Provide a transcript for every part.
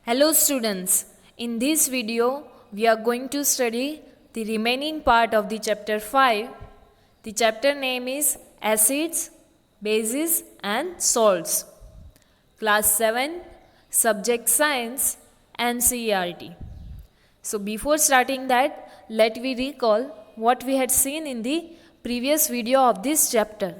Hello students, in this video we are going to study the remaining part of the chapter 5. The chapter name is Acids, Bases and Salts. Class 7, Subject Science and CERT. So before starting that, let me recall what we had seen in the previous video of this chapter.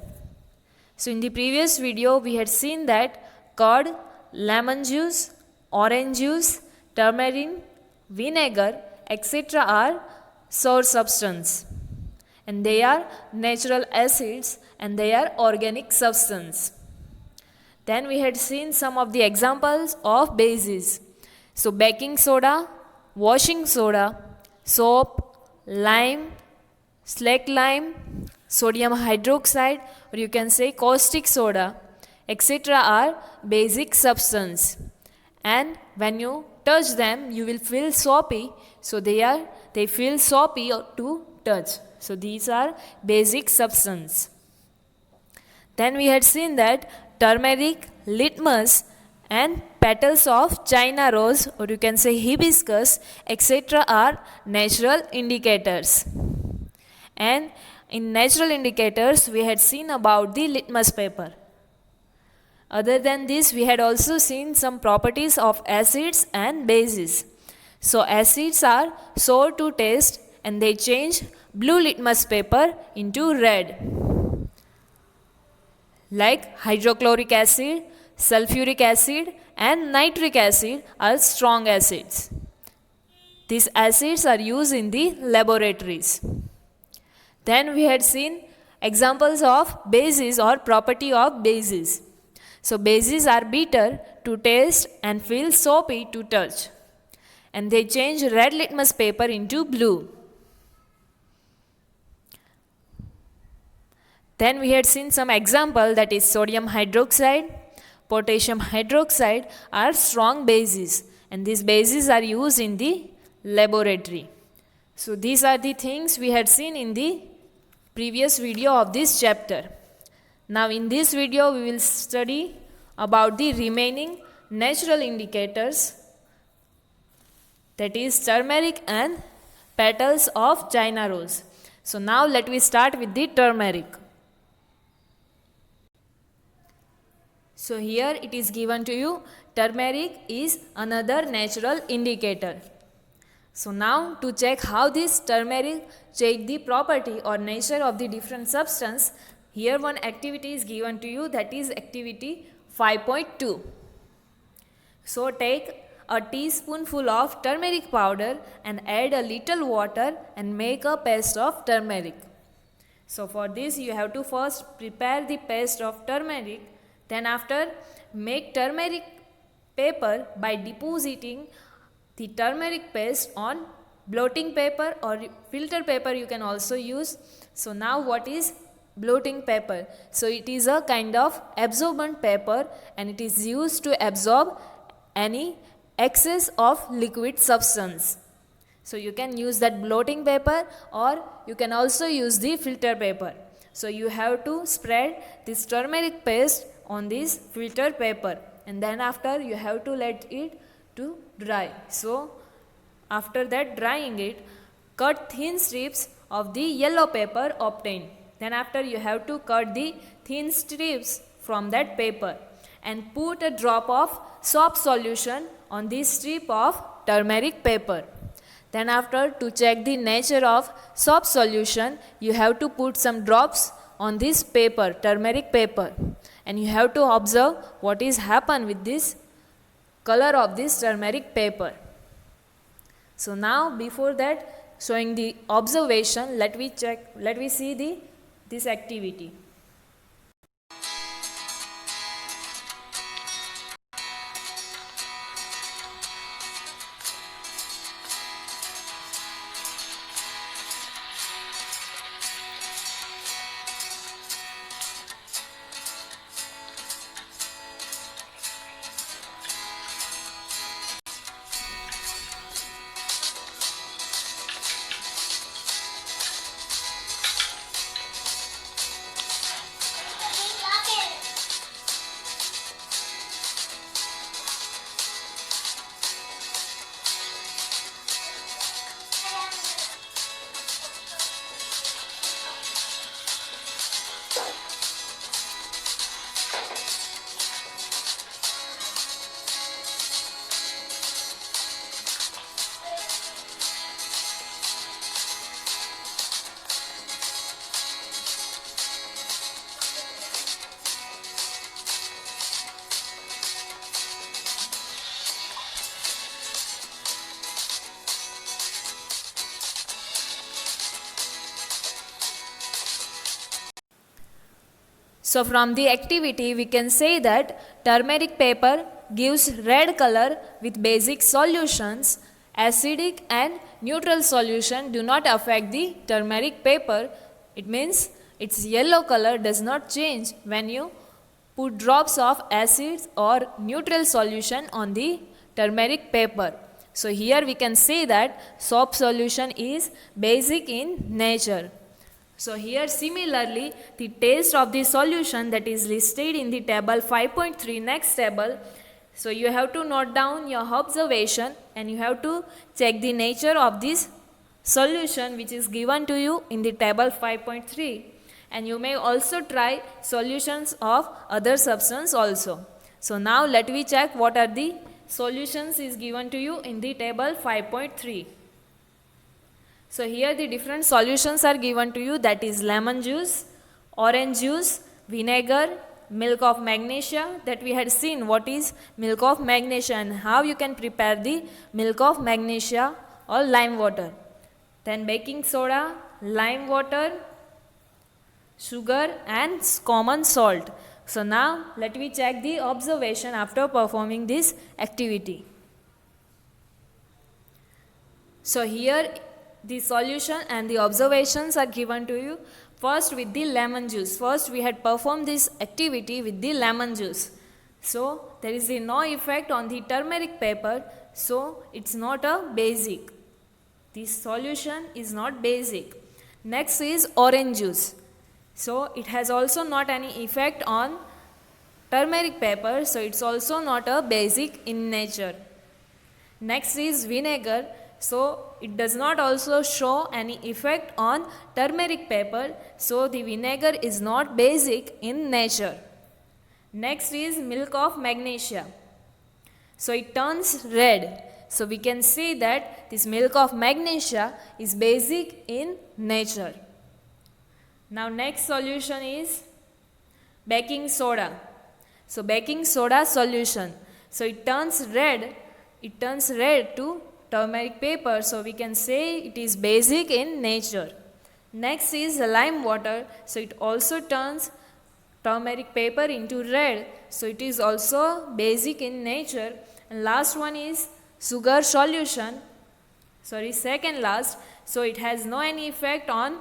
So in the previous video we had seen that curd, lemon juice, orange juice, turmeric, vinegar, etc. are sour substance, and they are natural acids and they are organic substance. Then we had seen some of the examples of bases. So baking soda, washing soda, soap, lime, slag lime, sodium hydroxide, or you can say caustic soda, etc. are basic substance. And when you touch them, you will feel soapy. So they feel soapy to touch. So these are basic substance. Then we had seen that turmeric, litmus, and petals of China rose, or you can say hibiscus, etc. are natural indicators. And in natural indicators, we had seen about the litmus paper. Other than this, we had also seen some properties of acids and bases. So acids are sour to taste and they change blue litmus paper into red. Like hydrochloric acid, sulfuric acid and nitric acid are strong acids. These acids are used in the laboratories. Then we had seen examples of bases or property of bases. So bases are bitter to taste and feel soapy to touch. And they change red litmus paper into blue. Then we had seen some example, that is sodium hydroxide, potassium hydroxide are strong bases, and these bases are used in the laboratory. So these are the things we had seen in the previous video of this chapter. Now in this video we will study about the remaining natural indicators, that is turmeric and petals of China rose. So now let me start with the turmeric. So here it is given to you, turmeric is another natural indicator. So now to check how this turmeric check the property or nature of the different substance, here one activity is given to you, that is activity 5.2. So take a teaspoonful of turmeric powder and add a little water and make a paste of turmeric. So for this you have to first prepare the paste of turmeric, then after make turmeric paper by depositing the turmeric paste on blotting paper or filter paper you can also use. So now what is blotting paper? So it is a kind of absorbent paper and it is used to absorb any excess of liquid substance. So you can use that blotting paper or you can also use the filter paper. So you have to spread this turmeric paste on this filter paper and then after you have to let it to dry. So after that drying it, cut thin strips of the yellow paper obtained. Then after you have to cut the thin strips from that paper and put a drop of soap solution on this strip of turmeric paper. Then after, to check the nature of soap solution, you have to put some drops on this paper, turmeric paper, and you have to observe what is happen with this color of this turmeric paper. So now before that, showing the observation, let me see this activity. So from the activity we can say that turmeric paper gives red color with basic solutions. Acidic and neutral solution do not affect the turmeric paper. It means its yellow color does not change when you put drops of acids or neutral solution on the turmeric paper. So here we can say that soap solution is basic in nature. So here similarly the taste of the solution that is listed in the table 5.3 next table. So you have to note down your observation and you have to check the nature of this solution which is given to you in the table 5.3, and you may also try solutions of other substance also. So now let me check what are the solutions is given to you in the table 5.3. So here the different solutions are given to you, that is lemon juice, orange juice, vinegar, milk of magnesia, that we had seen what is milk of magnesia and how you can prepare the milk of magnesia or lime water. Then baking soda, lime water, sugar and common salt. So now let me check the observation after performing this activity. So here the solution and the observations are given to you. First with the lemon juice. First we had performed this activity with the lemon juice. So there is no effect on the turmeric paper, so it's not a basic. This solution is not basic. Next is orange juice. So it has also not any effect on turmeric paper, so it's also not a basic in nature. Next is vinegar. So it does not also show any effect on turmeric paper, so the vinegar is not basic in nature. Next is milk of magnesia. So it turns red. So we can say that this milk of magnesia is basic in nature. Now next solution is baking soda. So baking soda solution. So it turns red to turmeric paper, so we can say it is basic in nature. Next is lime water. So it also turns turmeric paper into red, so it is also basic in nature. And last one is sugar solution, second last. So it has no any effect on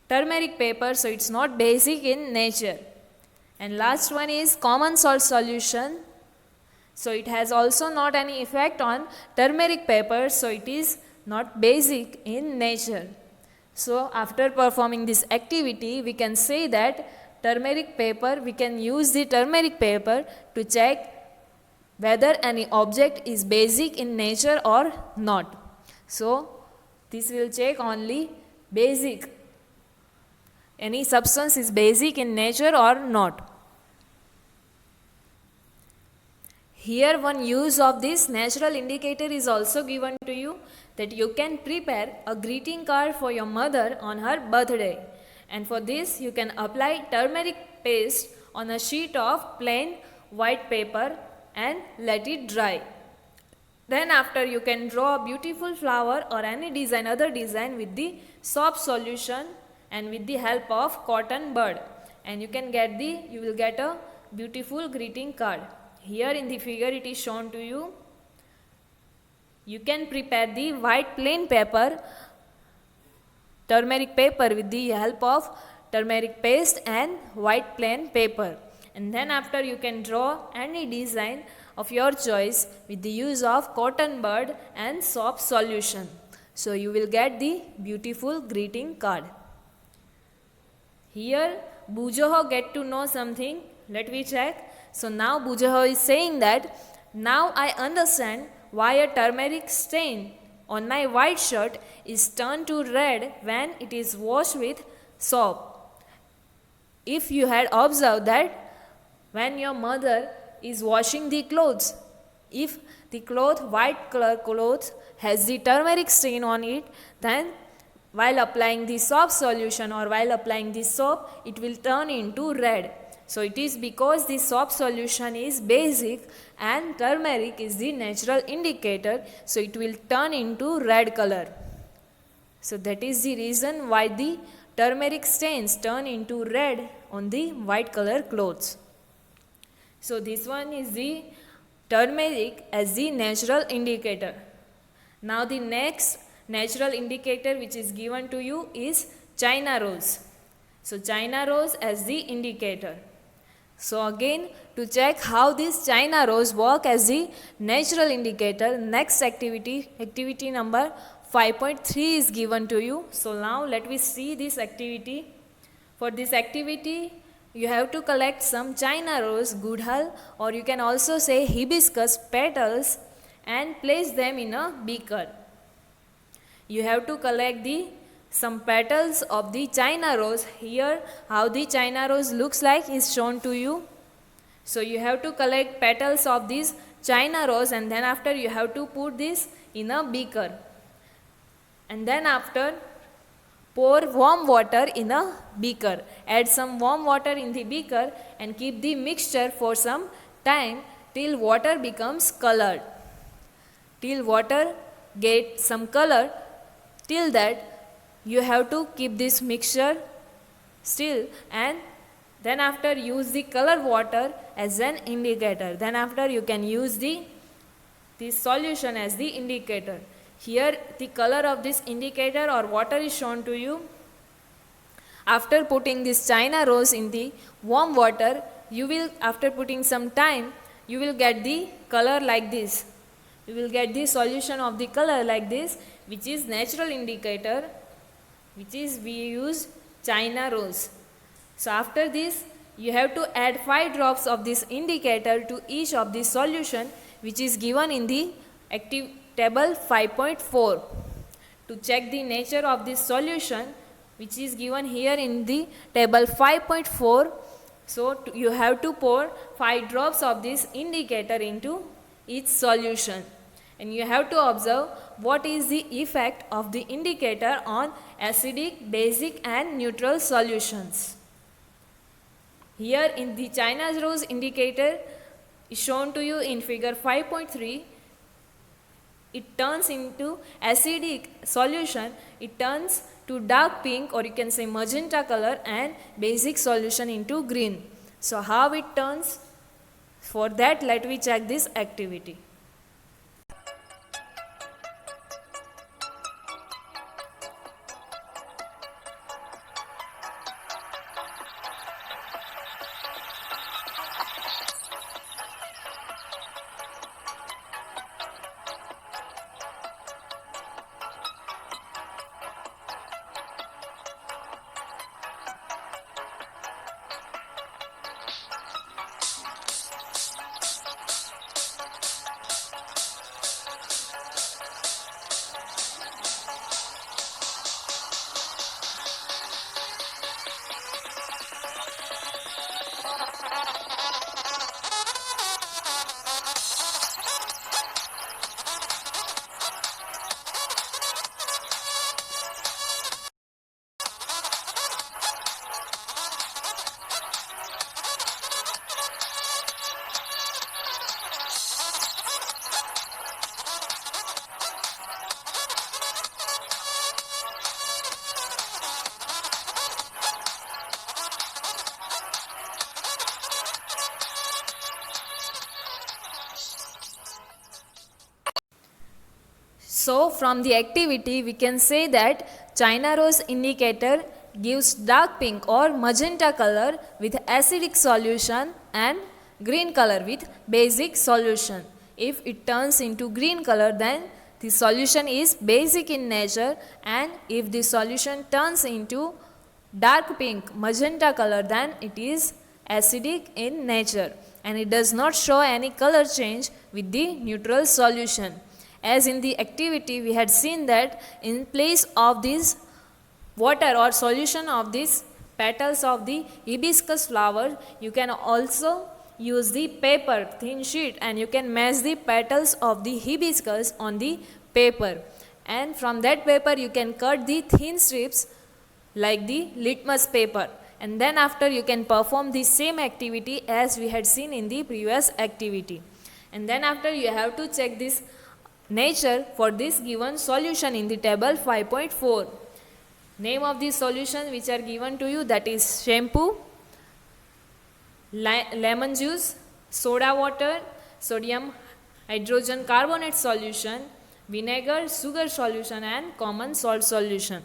turmeric paper, so it's not basic in nature. And last one is common salt solution. So it has also not any effect on turmeric paper, so it is not basic in nature. So after performing this activity, we can say that turmeric paper, we can use the turmeric paper to check whether any object is basic in nature or not. So this will check only basic. Any substance is basic in nature or not. Here one use of this natural indicator is also given to you, that you can prepare a greeting card for your mother on her birthday, and for this you can apply turmeric paste on a sheet of plain white paper and let it dry. Then after you can draw a beautiful flower or any design, other design with the soap solution and with the help of cotton bud, and you will get a beautiful greeting card. Here in the figure it is shown to you. You can prepare the white plain paper, turmeric paper with the help of turmeric paste and white plain paper. And then after you can draw any design of your choice with the use of cotton bud and soap solution. So you will get the beautiful greeting card. Here Bujoho get to know something. Let me check. So now Bujoho is saying that, now I understand why a turmeric stain on my white shirt is turned to red when it is washed with soap. If you had observed that when your mother is washing the clothes, if the white color clothes has the turmeric stain on it, then while applying the soap solution or while applying the soap, it will turn into red. So it is because the soap solution is basic and turmeric is the natural indicator, so it will turn into red color. So that is the reason why the turmeric stains turn into red on the white color clothes. So this one is the turmeric as the natural indicator. Now the next natural indicator which is given to you is China rose. So China rose as the indicator. So again, to check how this China rose work as the natural indicator, next activity number 5.3 is given to you. So now let me see this activity. For this activity, you have to collect some China rose, gudhal, or you can also say hibiscus petals and place them in a beaker. You have to collect some petals of the China rose. Here how the China rose looks like is shown to you. So you have to collect petals of this China rose, and then after you have to put this in a beaker. And then after pour warm water in a beaker. Add some warm water in the beaker and keep the mixture for some time till water becomes colored. Till water get some color, till that you have to keep this mixture still, and then after use the color water as an indicator. Then after you can use this solution as the indicator. Here the color of this indicator or water is shown to you. After putting this China rose in the warm water, you will, after putting some time, you will get the color like this. You will get the solution of the color like this, which is natural indicator, which is we use China rose. So after this, you have to add 5 drops of this indicator to each of the solution, which is given in the table 5.4. To check the nature of this solution, which is given here in the table 5.4, so you have to pour 5 drops of this indicator into each solution. And you have to observe what is the effect of the indicator on acidic, basic and neutral solutions. Here in the China rose indicator is shown to you in figure 5.3. It turns into acidic solution, it turns to dark pink or you can say magenta color, and basic solution into green. So how it turns? For that, let me check this activity. So from the activity we can say that China rose indicator gives dark pink or magenta color with acidic solution and green color with basic solution. If it turns into green color, then the solution is basic in nature, and if the solution turns into dark pink magenta color, then it is acidic in nature, and it does not show any color change with the neutral solution. As in the activity we had seen that in place of this water or solution of these petals of the hibiscus flower, you can also use the paper, thin sheet, and you can match the petals of the hibiscus on the paper, and from that paper you can cut the thin strips like the litmus paper, and then after you can perform the same activity as we had seen in the previous activity. And then after you have to check this nature for this given solution in the table 5.4. Name of the solution which are given to you, that is shampoo, lemon juice, soda water, sodium hydrogen carbonate solution, vinegar, sugar solution and common salt solution.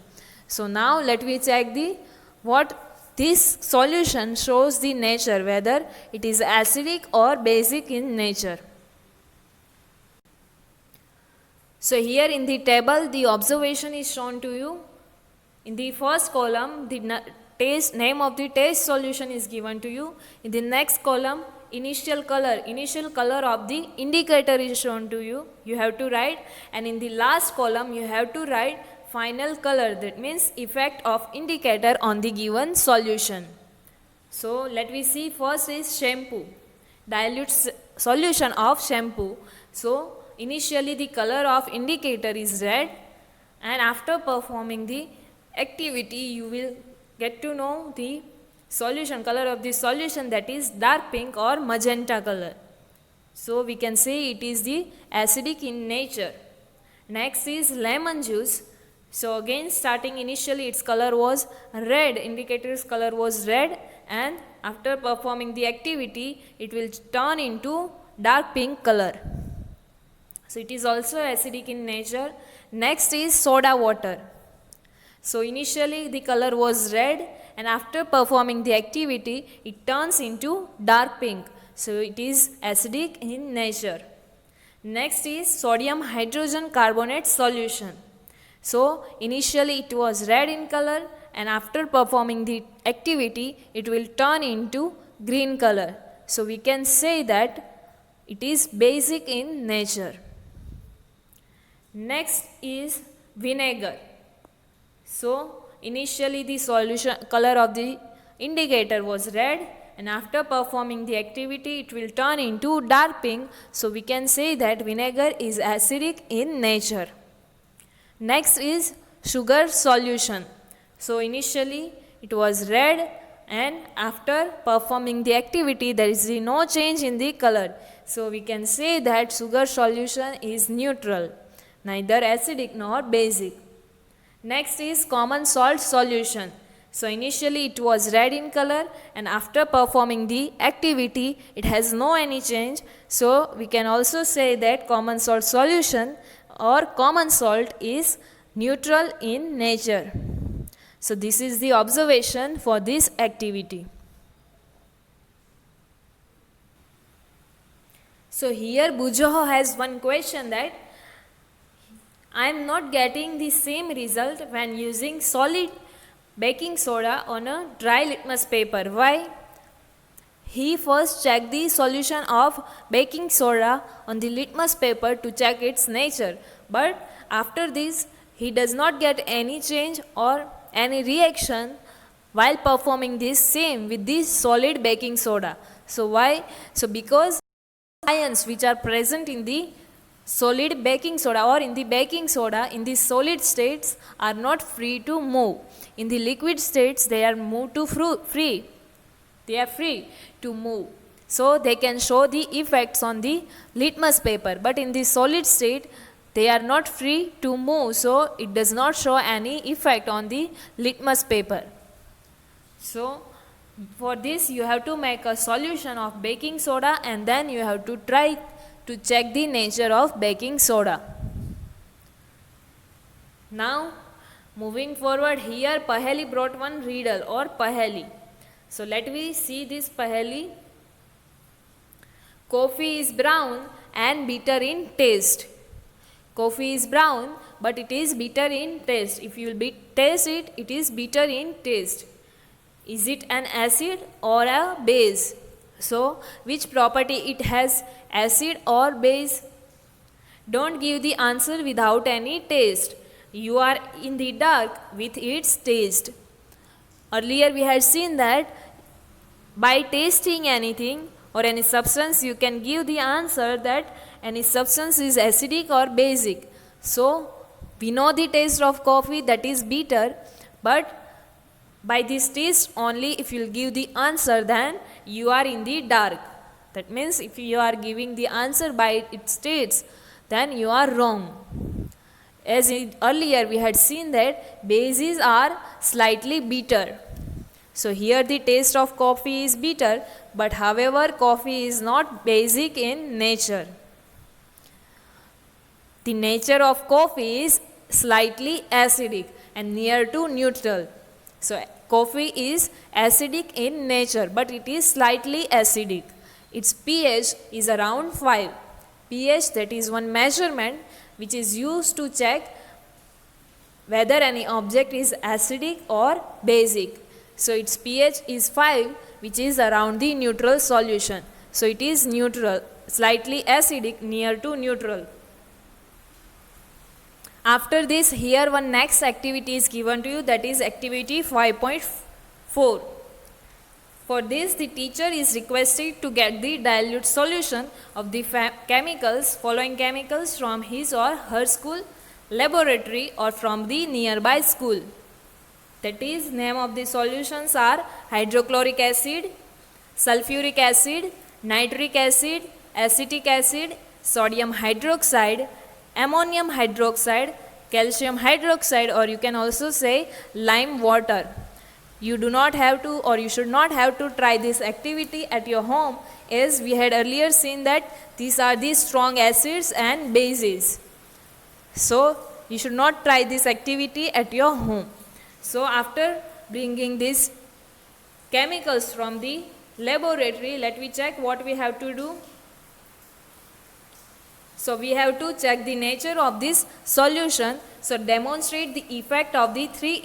So now let me check the what this solution shows the nature, whether it is acidic or basic in nature. So here in the table the observation is shown to you. In the first column the name of the test solution is given to you. In the next column initial color of the indicator is shown to you. You have to write, and in the last column you have to write final color, that means effect of indicator on the given solution. So let me see, first is shampoo, dilute solution of shampoo. So initially the color of indicator is red, and after performing the activity you will get to know the solution color of the solution, that is dark pink or magenta color. So we can say it is the acidic in nature. Next is lemon juice. So again starting initially its color was red, indicator's color was red, and after performing the activity it will turn into dark pink color. So it is also acidic in nature. Next is soda water. So initially the color was red, and after performing the activity it turns into dark pink. So it is acidic in nature. Next is sodium hydrogen carbonate solution. So initially it was red in color, and after performing the activity it will turn into green color. So we can say that it is basic in nature. Next is vinegar. So initially the solution color of the indicator was red, and after performing the activity it will turn into dark pink. So we can say that vinegar is acidic in nature. Next is sugar solution. So initially it was red, and after performing the activity there is no change in the color. So we can say that sugar solution is neutral, neither acidic nor basic. Next is common salt solution. So initially it was red in color, and after performing the activity it has no any change. So we can also say that common salt solution or common salt is neutral in nature. So this is the observation for this activity. So here Bujoho has one question that I am not getting the same result when using solid baking soda on a dry litmus paper. Why? He first checked the solution of baking soda on the litmus paper to check its nature, but after this he does not get any change or any reaction while performing this same with this solid baking soda. So why? So because ions which are present in the solid baking soda or in the baking soda in the solid states are not free to move. In the liquid states they are moved to free. They are free to move. So they can show the effects on the litmus paper, but in the solid state they are not free to move, so it does not show any effect on the litmus paper. So for this you have to make a solution of baking soda, and then you have to try to check the nature of baking soda. Now moving forward, here Paheli brought one riddle or Paheli. So let me see this Paheli. Coffee is brown and bitter in taste. Coffee is brown but it is bitter in taste. If you will taste it, it is bitter in taste. Is it an acid or a base? So which property it has, acid or base? Don't give the answer without any taste. You are in the dark with its taste. Earlier we had seen that by tasting anything or any substance you can give the answer that any substance is acidic or basic. So we know the taste of coffee, that is bitter, but by this taste only if you will give the answer, then you are in the dark. That means if you are giving the answer by its taste, then you are wrong. As earlier we had seen that bases are slightly bitter. So here the taste of coffee is bitter, but however coffee is not basic in nature. The nature of coffee is slightly acidic and near to neutral. So coffee is acidic in nature, but it is slightly acidic. Its pH is around 5. pH, that is one measurement which is used to check whether any object is acidic or basic. So its pH is 5, which is around the neutral solution. So it is neutral, slightly acidic, near to neutral. After this, here one next activity is given to you, that is activity 5.4. For this, the teacher is requested to get the dilute solution of the following chemicals from his or her school laboratory or from the nearby school. That is, name of the solutions are hydrochloric acid, sulfuric acid, nitric acid, acetic acid, sodium hydroxide, ammonium hydroxide, calcium hydroxide, or you can also say lime water. You do not have to, or you should not have to try this activity at your home, as we had earlier seen that these are the strong acids and bases. So you should not try this activity at your home. So after bringing these chemicals from the laboratory, let me check what we have to do. So we have to check the nature of this solution. So demonstrate the effect of the three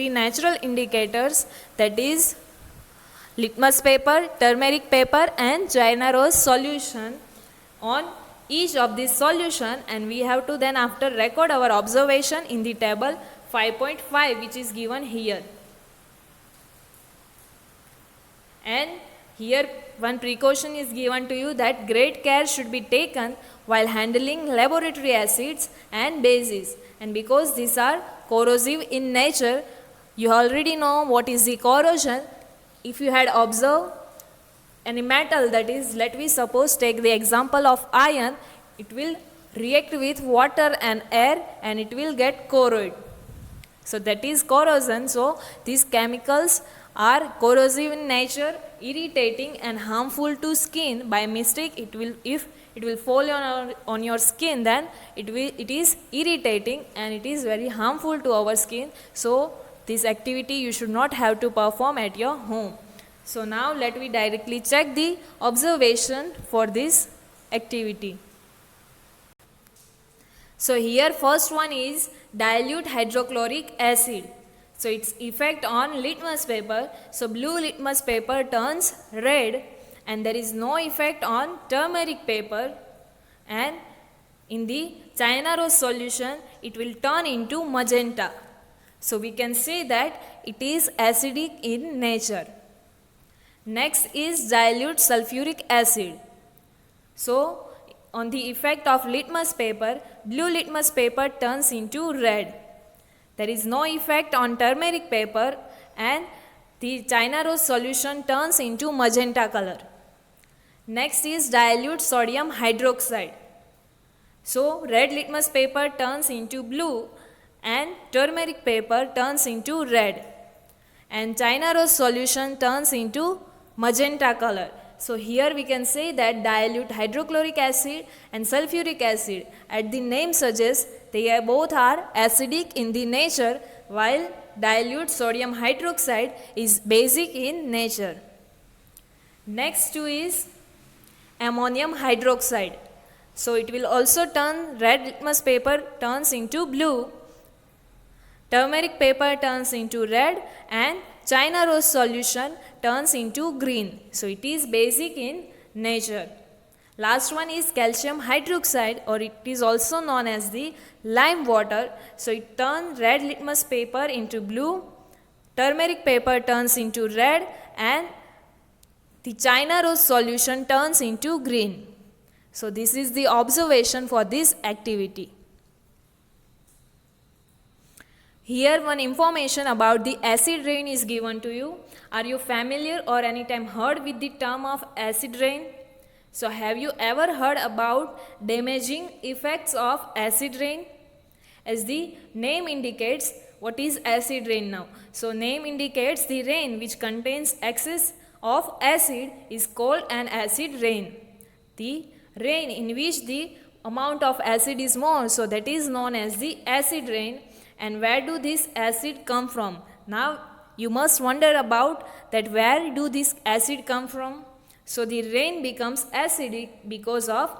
natural indicators, that is litmus paper, turmeric paper and China rose solution on each of this solution, and we have to then after record our observation in the table 5.5, which is given here. And here one precaution is given to you, that great care should be taken while handling laboratory acids and bases, and because these are corrosive in nature. You already know what is the corrosion. If you had observed any metal, that is, let me suppose take the example of iron, it will react with water and air and it will get corroded. So that is corrosion. So these chemicals are corrosive in nature, irritating and harmful to skin. By mistake, if it will fall on your skin, then it is irritating and it is very harmful to our skin. So this activity you should not have to perform at your home. So now let me directly check the observation for this activity. So here first one is dilute hydrochloric acid. So its effect on litmus paper. So blue litmus paper turns red and there is no effect on turmeric paper, and in the China rose solution it will turn into magenta. So we can say that it is acidic in nature. Next is dilute sulfuric acid. So on the effect of litmus paper, blue litmus paper turns into red. There is no effect on turmeric paper and the China rose solution turns into magenta color. Next is dilute sodium hydroxide. So red litmus paper turns into blue and turmeric paper turns into red, and China rose solution turns into magenta color. So here we can say that dilute hydrochloric acid and sulfuric acid, as the name suggests, they both are acidic in the nature, while dilute sodium hydroxide is basic in nature. Next two is ammonium hydroxide. So it will also turn, red litmus paper turns into blue, turmeric paper turns into red, and China rose solution turns into green. So it is basic in nature. Last one is calcium hydroxide, or it is also known as the lime water. So it turns red litmus paper into blue, turmeric paper turns into red, and the China rose solution turns into green. So this is the observation for this activity. Here one information about the acid rain is given to you. Are you familiar or anytime heard with the term of acid rain? So have you ever heard about damaging effects of acid rain? As the name indicates, what is acid rain now. So name indicates the rain which contains excess of acid is called an acid rain. The rain in which the amount of acid is more, so that is known as the acid rain. And where do this acid come from? Now you must wonder about that, where do this acid come from? So the rain becomes acidic because of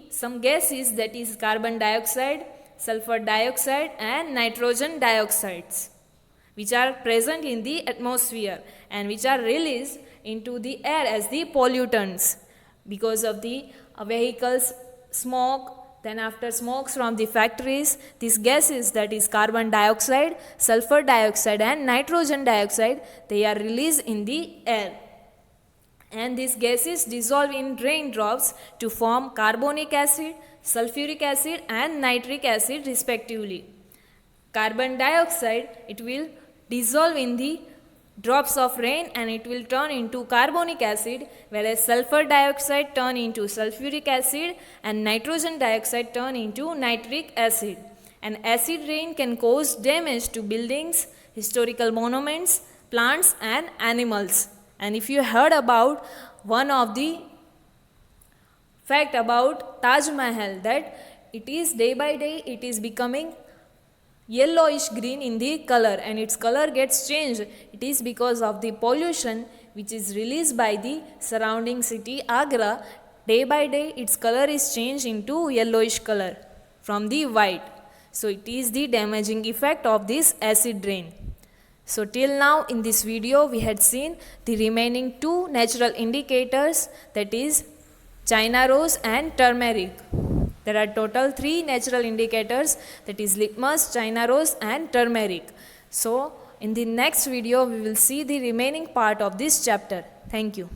some gases, that is carbon dioxide, sulfur dioxide and nitrogen dioxides, which are present in the atmosphere and which are released into the air as the pollutants because of the vehicles smoke. Then after smokes from the factories, these gases, that is carbon dioxide, sulfur dioxide and nitrogen dioxide, they are released in the air. And these gases dissolve in raindrops to form carbonic acid, sulfuric acid and nitric acid respectively. Carbon dioxide, it will dissolve in the drops of rain and it will turn into carbonic acid, whereas sulfur dioxide turn into sulfuric acid and nitrogen dioxide turn into nitric acid. And acid rain can cause damage to buildings, historical monuments, plants and animals. And if you heard about one of the fact about Taj Mahal, that it is day by day it is becoming yellowish green in the color, and its color gets changed. It is because of the pollution which is released by the surrounding city Agra. Day by day its color is changed into yellowish color from the white. So it is the damaging effect of this acid rain. So till now in this video we had seen the remaining two natural indicators, that is China rose and turmeric. There are total 3 natural indicators, that is litmus, China rose and turmeric. So in the next video we will see the remaining part of this chapter. Thank you.